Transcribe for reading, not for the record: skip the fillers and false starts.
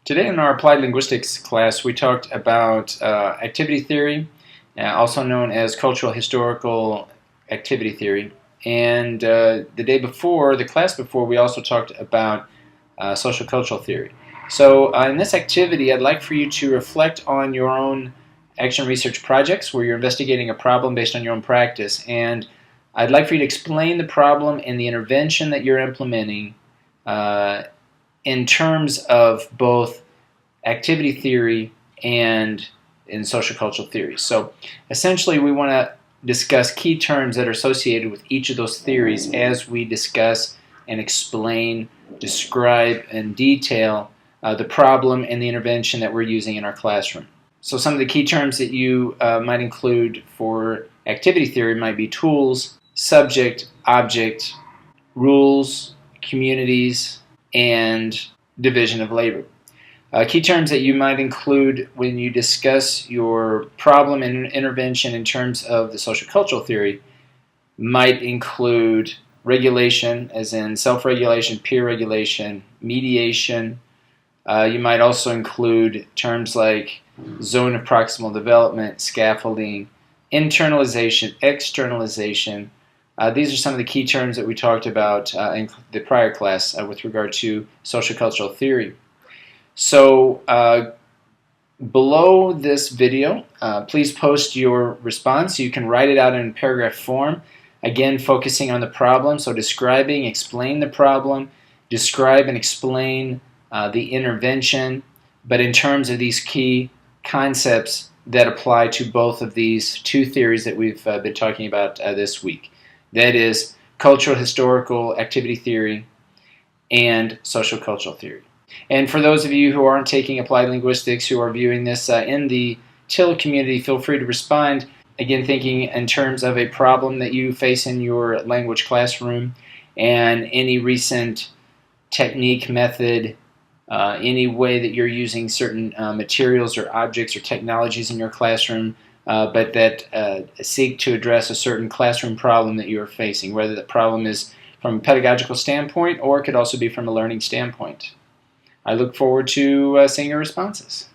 Today in our applied linguistics class we talked about activity theory, also known as cultural historical activity theory, and the class before, we also talked about social cultural theory. So in this activity I'd like for you to reflect on your own action research projects where you're investigating a problem based on your own practice, and I'd like for you to explain the problem and the intervention that you're implementing in terms of both activity theory and in social cultural theory. So essentially we want to discuss key terms that are associated with each of those theories as we discuss and explain, describe, and detail the problem and the intervention that we're using in our classroom. So some of the key terms that you might include for activity theory might be tools, subject, object, rules, communities, and division of labor. Key terms that you might include when you discuss your problem and intervention in terms of the social cultural theory might include regulation, as in self-regulation, peer regulation, mediation. You might also include terms like zone of proximal development, scaffolding, internalization, externalization. These are some of the key terms that we talked about in the prior class with regard to social cultural theory. So below this video, please post your response. You can write it out in paragraph form, again focusing on the problem, so describing, explain the problem, describe and explain the intervention, but in terms of these key concepts that apply to both of these two theories that we've been talking about this week. That is cultural historical activity theory and social cultural theory. And for those of you who aren't taking applied linguistics, who are viewing this in the TIL community, feel free to respond, again thinking in terms of a problem that you face in your language classroom and any recent technique, method, any way that you're using certain materials or objects or technologies in your classroom, but that seek to address a certain classroom problem that you are facing, whether the problem is from a pedagogical standpoint or it could also be from a learning standpoint. I look forward to seeing your responses.